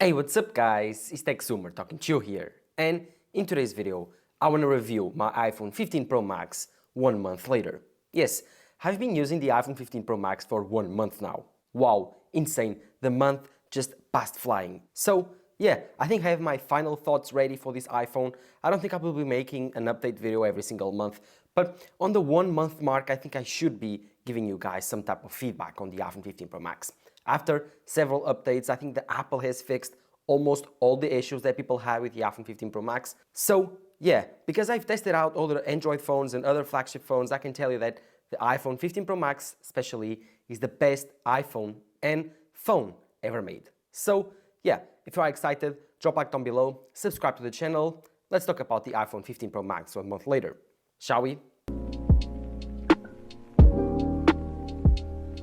Hey, what's up guys? It's TechZoomer talking to you here. And in today's video, I want to review my iPhone 15 Pro Max 1 month later. Yes, I've been using the iPhone 15 Pro Max for 1 month now. Wow, insane. The month just passed flying. So yeah, I think I have my final thoughts ready for this iPhone. I don't think I will be making an update video every single month, but on the 1 month mark, I think I should be giving you guys some type of feedback on the iPhone 15 Pro Max. After several updates, I think that Apple has fixed almost all the issues that people had with the iPhone 15 Pro Max. So yeah, because I've tested out all the Android phones and other flagship phones, I can tell you that the iPhone 15 Pro Max especially is the best iPhone and phone ever made. So yeah, if you are excited, drop a like down below, subscribe to the channel. Let's talk about the iPhone 15 Pro Max 1 month later, shall we?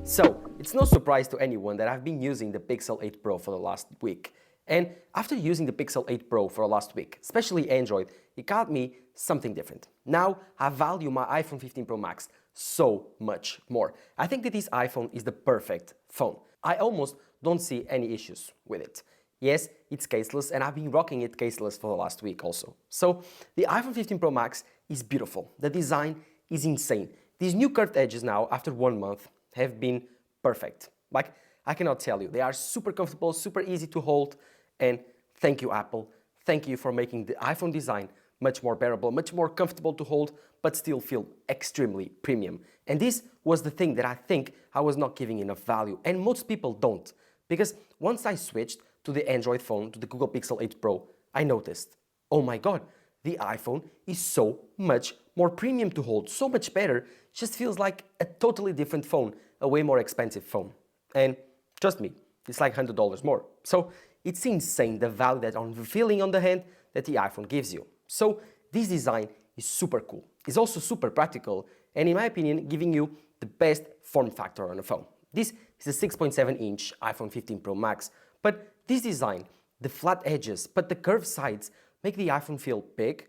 So, it's no surprise to anyone that I've been using the Pixel 8 Pro for the last week. And after using the Pixel 8 Pro for the last week, especially Android, it got me something different. Now, I value my iPhone 15 Pro Max so much more. I think that this iPhone is the perfect phone. I almost don't see any issues with it. Yes, it's caseless, and I've been rocking it caseless for the last week also. So, the iPhone 15 Pro Max is beautiful. The design is insane. These new curved edges now, after 1 month, have been perfect. Like, I cannot tell you. They are super comfortable, super easy to hold, and thank you, Apple. Thank you for making the iPhone design much more bearable, much more comfortable to hold, but still feel extremely premium. And this was the thing that I think I was not giving enough value, and most people don't. Because once I switched to the Android phone, to the Google Pixel 8 Pro, I noticed, oh my God, the iPhone is so much more premium to hold, so much better. It just feels like a totally different phone, a way more expensive phone. And trust me, it's like $100 more. So it's insane the value that I'm feeling on the hand that the iPhone gives you. So this design is super cool. It's also super practical, and in my opinion, giving you the best form factor on a phone. This is a 6.7-inch iPhone 15 Pro Max, but this design, the flat edges, but the curved sides, make the iPhone feel big,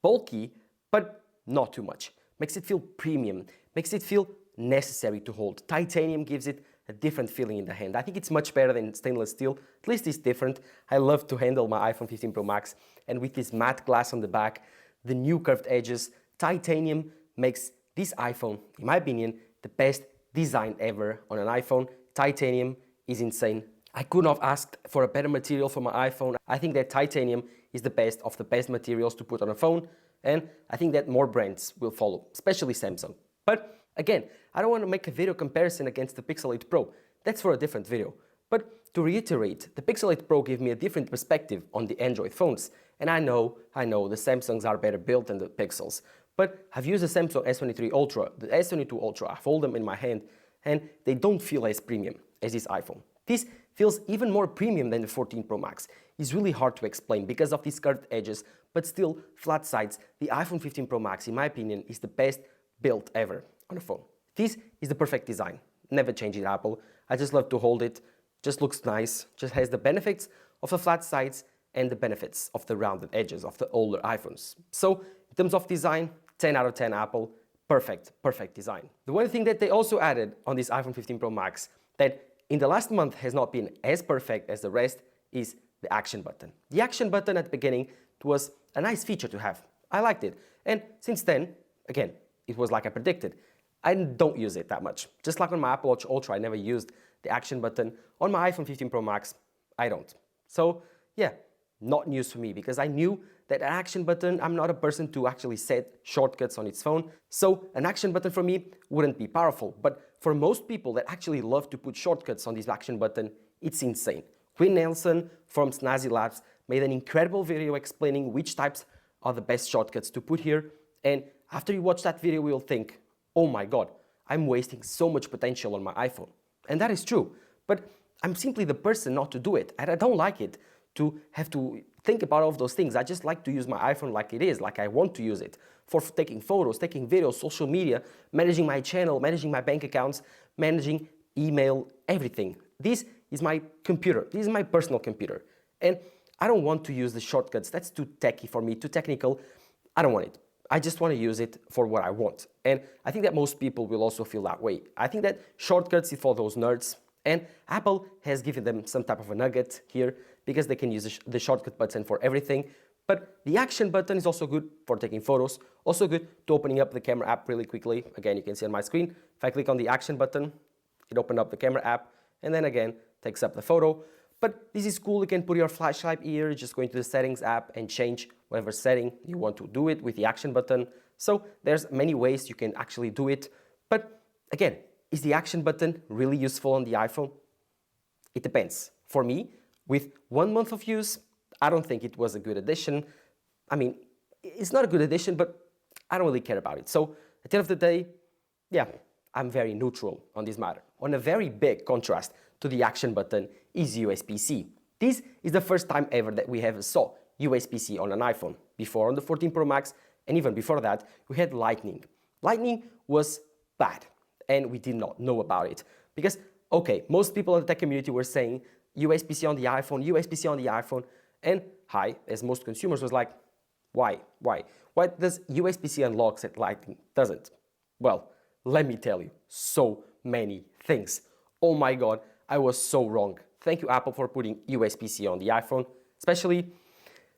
bulky, but not too much. Makes it feel premium, makes it feel necessary to hold. Titanium gives it a different feeling in the hand. I think it's much better than stainless steel. At least it's different. I love to handle my iPhone 15 Pro Max, and with this matte glass on the back, the new curved edges, titanium makes this iPhone, in my opinion, the best design ever on an iPhone. Titanium is insane. I couldn't have asked for a better material for my iPhone. I think that titanium is the best of the best materials to put on a phone, and I think that more brands will follow, especially Samsung. But again, I don't want to make a video comparison against the Pixel 8 Pro. That's for a different video. But to reiterate, the Pixel 8 Pro gave me a different perspective on the Android phones. And I know the Samsungs are better built than the Pixels. But I've used the Samsung S23 Ultra, the S22 Ultra, I hold them in my hand, and they don't feel as premium as this iPhone. This feels even more premium than the 14 Pro Max. It's really hard to explain because of these curved edges, but still flat sides. The iPhone 15 Pro Max, in my opinion, is the best built ever on a phone. This is the perfect design. Never change it, Apple. I just love to hold it. Just looks nice. Just has the benefits of the flat sides and the benefits of the rounded edges of the older iPhones. So in terms of design, 10 out of 10 Apple. Perfect, perfect design. The one thing that they also added on this iPhone 15 Pro Max that in the last month has not been as perfect as the rest is the action button. The action button at the beginning was a nice feature to have. I liked it. And since then, again, it was like I predicted. I don't use it that much. Just like on my Apple Watch Ultra, I never used the action button. On my iPhone 15 Pro Max, I don't. So yeah, not news for me because I knew that an action button, I'm not a person to actually set shortcuts on its phone. So an action button for me wouldn't be powerful. But for most people that actually love to put shortcuts on this action button, it's insane. Quinn Nelson from Snazzy Labs made an incredible video explaining which types are the best shortcuts to put here. And after you watch that video, you'll think, oh my God, I'm wasting so much potential on my iPhone. And that is true, but I'm simply the person not to do it. And I don't like it to have to think about all of those things. I just like to use my iPhone like it is, like I want to use it for taking photos, taking videos, social media, managing my channel, managing my bank accounts, managing email, everything. This is my computer. This is my personal computer. And I don't want to use the shortcuts. That's too techy for me, too technical. I don't want it. I just want to use it for what I want. And I think that most people will also feel that way. I think that shortcuts is for those nerds. And Apple has given them some type of a nugget here because they can use the shortcut button for everything. But the action button is also good for taking photos, also good to opening up the camera app really quickly. Again, you can see on my screen, if I click on the action button, it opened up the camera app, and then again, takes up the photo. But this is cool, you can put your flashlight here, just go into the settings app and change whatever setting you want to do it with the action button. So there's many ways you can actually do it. But again, is the action button really useful on the iPhone? It depends. For me, with 1 month of use, I don't think it was a good addition. I mean, it's not a good addition, but I don't really care about it. So at the end of the day, yeah, I'm very neutral on this matter. On a very big contrast to the action button is USB-C. This is the first time ever that we have saw USB-C on an iPhone. Before on the 14 Pro Max, and even before that, we had Lightning. Lightning was bad, and we did not know about it. Because, okay, most people in the tech community were saying USB-C on the iPhone, USB-C on the iPhone, and I, as most consumers, was like, why? Why? Why does USB-C unlock that Lightning doesn't? Well, let me tell you, so many things. Oh my God, I was so wrong. Thank you, Apple, for putting USB-C on the iPhone. Especially,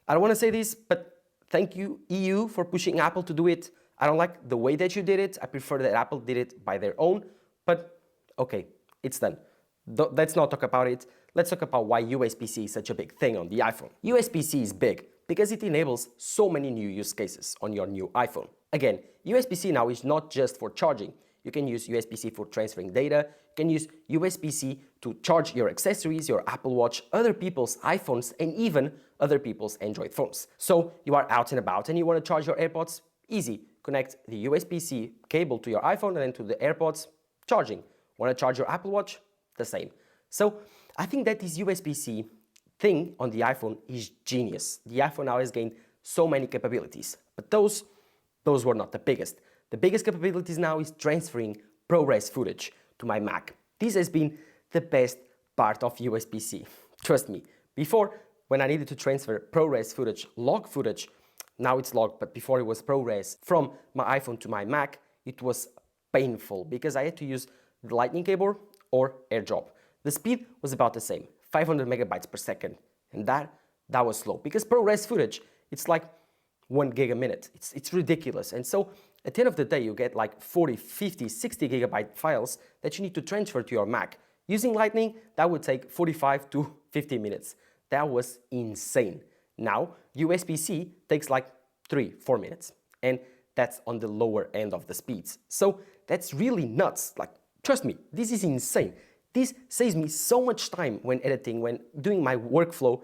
I don't want to say this, but thank you, EU, for pushing Apple to do it. I don't like the way that you did it. I prefer that Apple did it by their own. But, okay, it's done. Let's not talk about it. Let's talk about why USB-C is such a big thing on the iPhone. USB-C is big because it enables so many new use cases on your new iPhone. Again, USB-C now is not just for charging. You can use USB-C for transferring data. You can use USB-C to charge your accessories, your Apple Watch, other people's iPhones, and even other people's Android phones. So you are out and about and you want to charge your AirPods? Easy. Connect the USB-C cable to your iPhone and then to the AirPods, charging. Want to charge your Apple Watch? The same. So I think that this USB-C thing on the iPhone is genius. The iPhone now has gained so many capabilities, but those were not the biggest. The biggest capabilities now is transferring ProRes footage to my Mac. This has been the best part of USB-C. Trust me, before, when I needed to transfer ProRes footage, log footage, now it's logged, but before it was ProRes, from my iPhone to my Mac, it was painful because I had to use the Lightning cable or AirDrop. The speed was about the same, 500 megabytes per second, and that was slow because ProRes footage, it's like 1 gig a minute. It's ridiculous. And so at the end of the day, you get like 40, 50, 60 gigabyte files that you need to transfer to your Mac. Using Lightning, that would take 45 to 50 minutes. That was insane. Now, USB-C takes like 3-4 minutes, and that's on the lower end of the speeds. So that's really nuts. Like, trust me, this is insane. This saves me so much time when editing, when doing my workflow.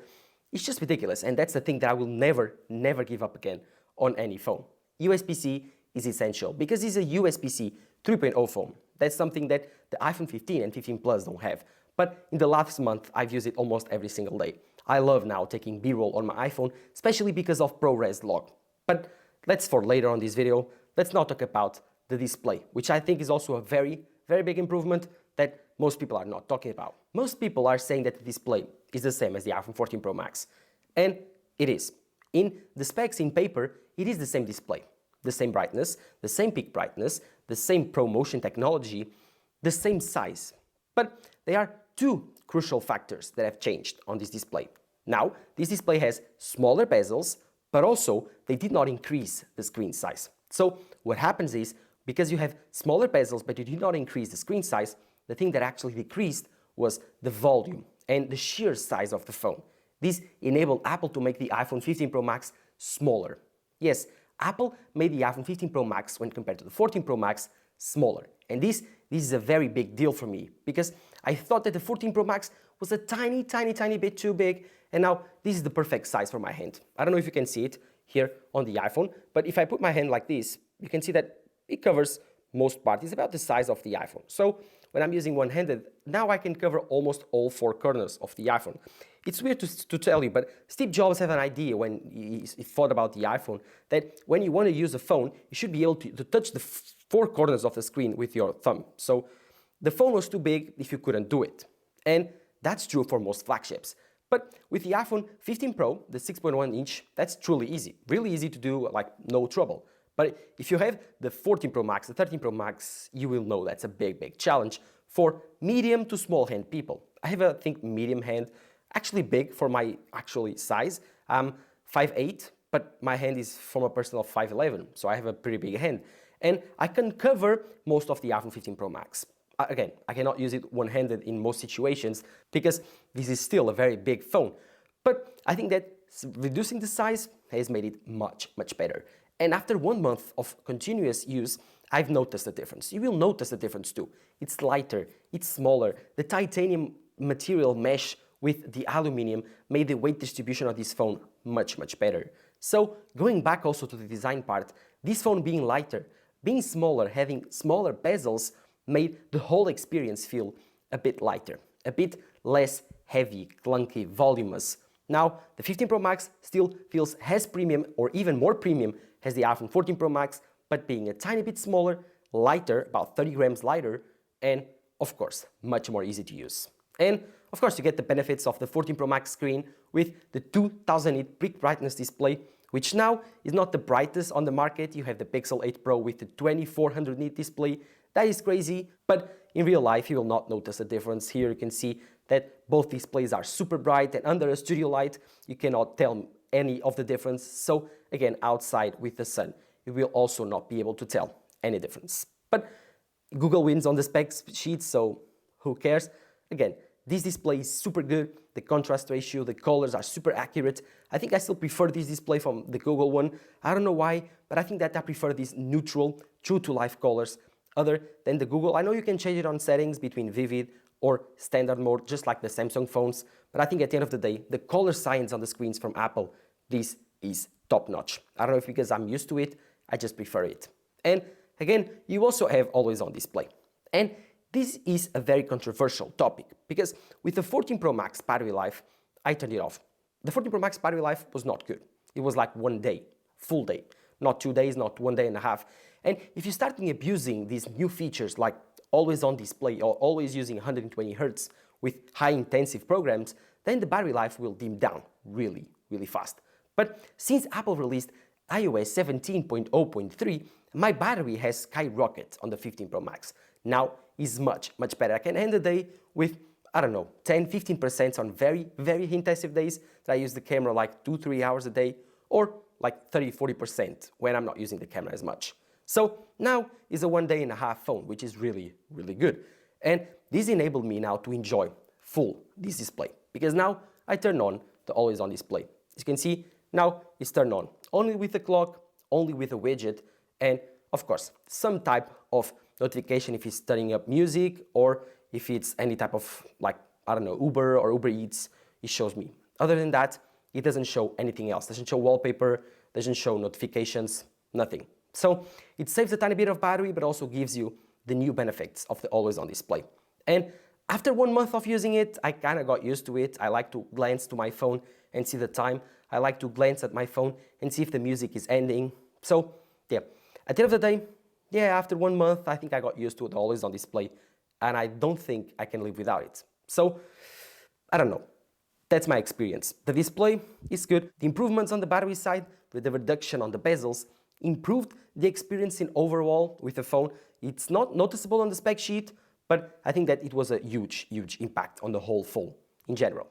It's just ridiculous, and that's the thing that I will never give up again on any phone. USB-C is essential because it's a USB-C 3.0 phone. That's something that the iPhone 15 and 15 Plus don't have. But in the last month, I've used it almost every single day. I love now taking B-roll on my iPhone, especially because of ProRes log. But that's for later on this video. Let's now talk about the display, which I think is also a very big improvement that most people are not talking about. Most people are saying that the display is the same as the iPhone 14 Pro Max. And it is. In the specs in paper, it is the same display. The same brightness, the same peak brightness, the same ProMotion technology, the same size. But there are two crucial factors that have changed on this display. Now, this display has smaller bezels, but also they did not increase the screen size. So what happens is, because you have smaller bezels but you did not increase the screen size, the thing that actually decreased was the volume and the sheer size of the phone. This enabled Apple to make the iPhone 15 Pro Max smaller. Yes, Apple made the iPhone 15 Pro Max, when compared to the 14 Pro Max, smaller. And this is a very big deal for me because I thought that the 14 Pro Max was a tiny bit too big, and now this is the perfect size for my hand. I don't know if you can see it here on the iPhone, but if I put my hand like this, you can see that it covers most part. It's about the size of the iPhone. So when I'm using one-handed, now I can cover almost all 4 corners of the iPhone. It's weird to tell you, but Steve Jobs had an idea when he thought about the iPhone that when you want to use a phone, you should be able to touch the 4 corners of the screen with your thumb. So the phone was too big if you couldn't do it. And that's true for most flagships. But with the iPhone 15 Pro, the 6.1 inch, that's truly easy. Really easy to do, like no trouble. But if you have the 14 Pro Max, the 13 Pro Max, you will know that's a big challenge for medium to small hand people. I have a, medium hand. actually big for my actually size. I'm 5'8", but my hand is from a person of 5'11", so I have a pretty big hand. And I can cover most of the iPhone 15 Pro Max. Again, I cannot use it one-handed in most situations because this is still a very big phone. But I think that reducing the size has made it much, much better. And after 1 month of continuous use, I've noticed the difference. You will notice the difference too. It's lighter, it's smaller. The titanium material mesh with the aluminum made the weight distribution of this phone much, much better. So going back also to the design part, this phone being lighter, being smaller, having smaller bezels made the whole experience feel a bit lighter, a bit less heavy, clunky, voluminous. Now, the 15 Pro Max still feels as premium or even more premium as the iPhone 14 Pro Max, but being a tiny bit smaller, lighter, about 30 grams lighter, and of course, much more easy to use. And of course, you get the benefits of the 14 Pro Max screen with the 2000 nit peak brightness display, which now is not the brightest on the market. You have the Pixel 8 Pro with the 2400 nit display. That is crazy, but in real life, you will not notice a difference. Here you can see that both displays are super bright, and under a studio light, you cannot tell any of the difference. So again, outside with the sun, you will also not be able to tell any difference. But Google wins on the specs sheet, so who cares? Again, this display is super good. The contrast ratio, the colors are super accurate. I think I still prefer this display from the Google one. I don't know why, but I think that I prefer these neutral, true to life colors other than the Google. I know you can change it on settings between vivid or standard mode, just like the Samsung phones. But I think at the end of the day, the color science on the screens from Apple, this is top notch. I don't know if because I'm used to it, I just prefer it. And again, you also have always on display. And this is a very controversial topic because with the 14 Pro Max battery life, I turned it off. The 14 Pro Max battery life was not good. It was like 1 day, full day, not 2 days, not 1 day and a half. And if you start abusing these new features like always on display or always using 120 Hz with high intensive programs, then the battery life will dim down really, really fast. But since Apple released iOS 17.0.3, my battery has skyrocketed on the 15 Pro Max. Now is much, much better. I can end the day with, I don't know, 10-15% on very, very intensive days that I use the camera like 2-3 hours a day, or like 30-40% when I'm not using the camera as much. So now is a 1 day and a half phone, which is really, really good. And this enabled me now to enjoy full this display, because now I turn on the always on display. As you can see, now it's turned on only with the clock, only with a widget, and of course, some type of notification if it's turning up music or if it's any type of, like, I don't know, Uber or Uber Eats, it shows me. Other than that, it doesn't show anything else. Doesn't show wallpaper, doesn't show notifications, nothing. So it saves a tiny bit of battery, but also gives you the new benefits of the always on display. And after 1 month of using it, I kind of got used to it. I like to glance to my phone and see the time. I like to glance at my phone and see if the music is ending. So yeah, at the end of the day, yeah, after 1 month, I think I got used to the always on display, and I don't think I can live without it. So I don't know. That's my experience. The display is good. The improvements on the battery side with the reduction on the bezels improved the experience in overall with the phone. It's not noticeable on the spec sheet, but I think that it was a huge, huge impact on the whole phone in general.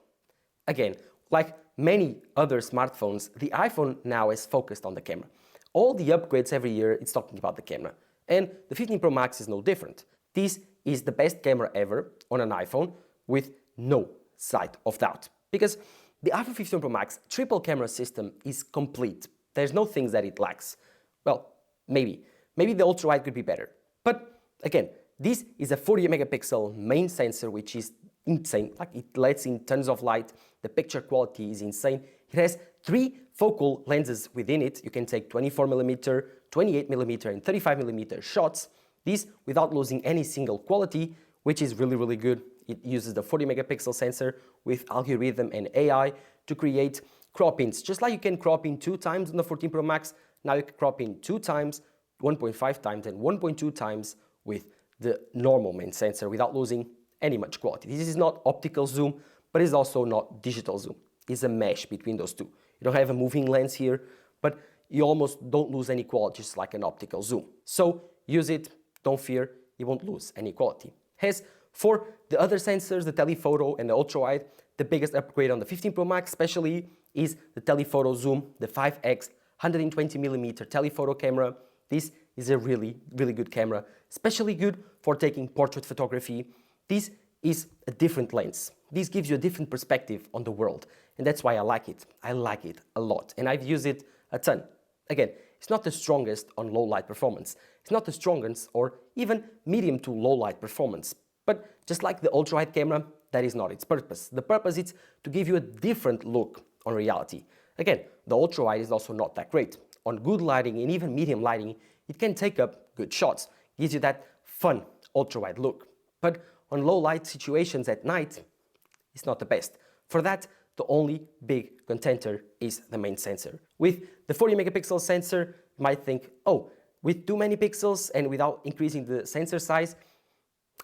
Again, like many other smartphones, the iPhone now is focused on the camera. All the upgrades every year, it's talking about the camera. And the 15 Pro Max is no different. This is the best camera ever on an iPhone with no sight of doubt. Because the iPhone 15 Pro Max triple camera system is complete. There's no things that it lacks. Well, maybe the ultra-wide could be better. But again, this is a 40 megapixel main sensor, which is insane. Like, it lets in tons of light. The picture quality is insane. It has 3 focal lenses within it. You can take 24mm, 28mm, and 35mm shots. This without losing any single quality, which is really, really good. It uses the 40 megapixel sensor with algorithm and AI to create crop-ins. Just like you can crop in 2 times on the 14 Pro Max, now you can crop in 2 times, 1.5 times, and 1.2 times with the normal main sensor without losing any much quality. This is not optical zoom, but it's also not digital zoom. It's a mesh between those two. You don't have a moving lens here, but you almost don't lose any quality, just like an optical zoom. So use it, don't fear, you won't lose any quality. As for the other sensors, the telephoto and the ultra-wide, the biggest upgrade on the 15 Pro Max especially is the telephoto zoom, the 5x 120mm telephoto camera. This is a really, really good camera, especially good for taking portrait photography. This is a different lens. This gives you a different perspective on the world, and that's why I like it. I like it a lot, and I've used it a ton. Again, it's not the strongest on low light performance. It's not the strongest or even medium to low light performance. But just like the ultra-wide camera, that is not its purpose. The purpose is to give you a different look on reality. Again, the ultra-wide is also not that great. On good lighting and even medium lighting, it can take up good shots. Gives you that fun ultra-wide look. But on low light situations at night, it's not the best. For that, the only big contender is the main sensor. With the 40 megapixel sensor, you might think, oh, with too many pixels and without increasing the sensor size,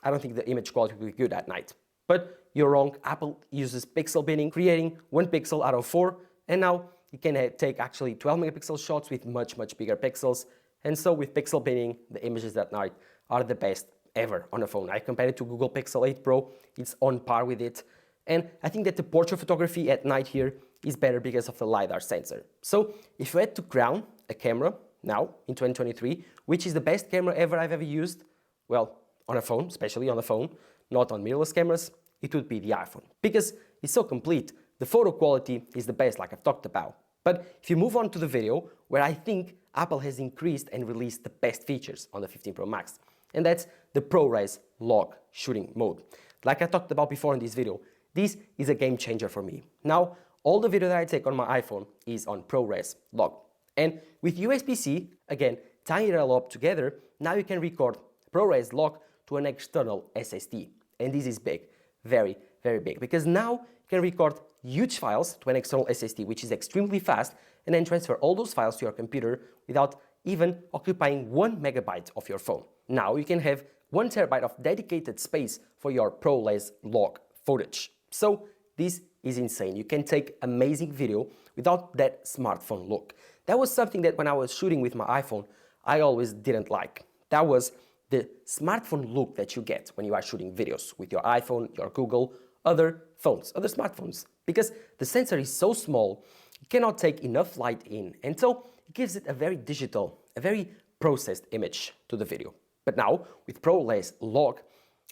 I don't think the image quality will be good at night. But you're wrong. Apple uses pixel binning, creating 1 pixel out of 4, and now you can take actually 12 megapixel shots with much, much bigger pixels. And so with pixel binning, the images at night are the best ever on a phone. I compared it to Google Pixel 8 Pro, it's on par with it. And I think that the portrait photography at night here is better because of the LiDAR sensor. So if you had to crown a camera now in 2023, which is the best camera I've ever used, well, on a phone, especially on a phone, not on mirrorless cameras, it would be the iPhone. Because it's so complete, the photo quality is the best, like I've talked about. But if you move on to the video, where I think Apple has increased and released the best features on the 15 Pro Max, and that's the ProRes log shooting mode. Like I talked about before in this video, this is a game changer for me. Now, all the video that I take on my iPhone is on ProRes log. And with USB-C, again, tying it all up together, now you can record ProRes log to an external SSD. And this is big, very, very big, because now you can record huge files to an external SSD, which is extremely fast, and then transfer all those files to your computer without even occupying 1 megabyte of your phone. Now you can have 1 terabyte of dedicated space for your ProRes log footage. So this is insane. You can take amazing video without that smartphone look. That was something that when I was shooting with my iPhone, I always didn't like. That was the smartphone look that you get when you are shooting videos with your iPhone, your Google, other phones, other smartphones. Because the sensor is so small, it cannot take enough light in, and so it gives it a very digital, a very processed image to the video. But now, with ProRes log,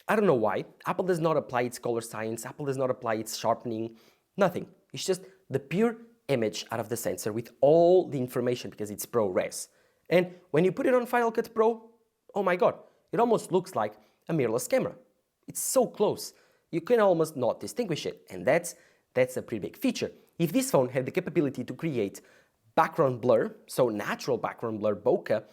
I don't know why, Apple does not apply its color science, Apple does not apply its sharpening, nothing. It's just the pure image out of the sensor with all the information because it's ProRes. And when you put it on Final Cut Pro, oh my god, it almost looks like a mirrorless camera. It's so close, you can almost not distinguish it, and that's a pretty big feature. If this phone had the capability to create background blur, so natural background blur bokeh,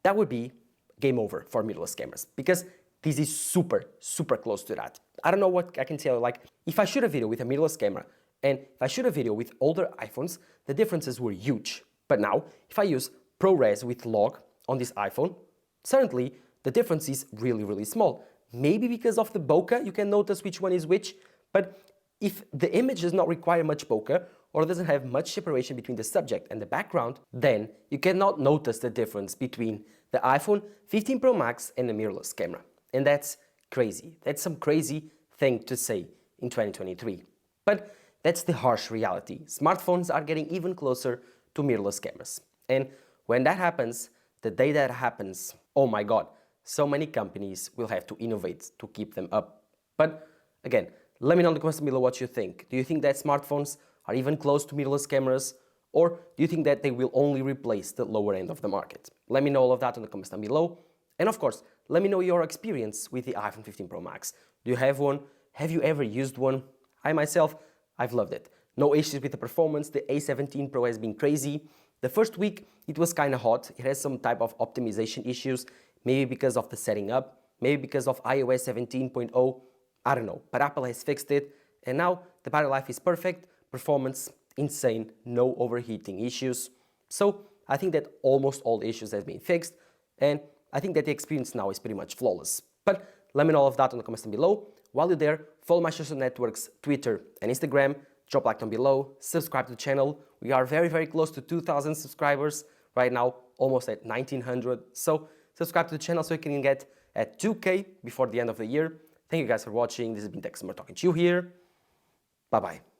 that would be game over for mirrorless cameras, because this is super, super close to that. I don't know what I can tell you, like, if I shoot a video with a mirrorless camera, and if I shoot a video with older iPhones, the differences were huge. But now, if I use ProRes with log on this iPhone, certainly the difference is really, really small. Maybe because of the bokeh, you can notice which one is which, but if the image does not require much bokeh, or doesn't have much separation between the subject and the background, then you cannot notice the difference between the iPhone 15 Pro Max and the mirrorless camera. And that's crazy. That's some crazy thing to say in 2023. But that's the harsh reality. Smartphones are getting even closer to mirrorless cameras. And when that happens, the day that happens, oh my god, so many companies will have to innovate to keep them up. But again, let me know in the comments below what you think. Do you think that smartphones are even close to mirrorless cameras? Or do you think that they will only replace the lower end of the market? Let me know all of that in the comments down below. And of course, let me know your experience with the iPhone 15 Pro Max. Do you have one? Have you ever used one? I myself, I've loved it. No issues with the performance. The A17 Pro has been crazy. The first week, it was kind of hot. It has some type of optimization issues, maybe because of the setting up, maybe because of iOS 17.0, I don't know. But Apple has fixed it, and now the battery life is perfect, performance insane, no overheating issues. So I think that almost all the issues have been fixed, and I think that the experience now is pretty much flawless. But let me know all of that in the comments down below. While you're there, follow my social networks, Twitter and Instagram, drop a like down below, subscribe to the channel. We are very, very close to 2,000 subscribers. Right now, almost at 1,900. So subscribe to the channel so you can get at 2K before the end of the year. Thank you guys for watching. This has been Texmer talking to you here. Bye-bye.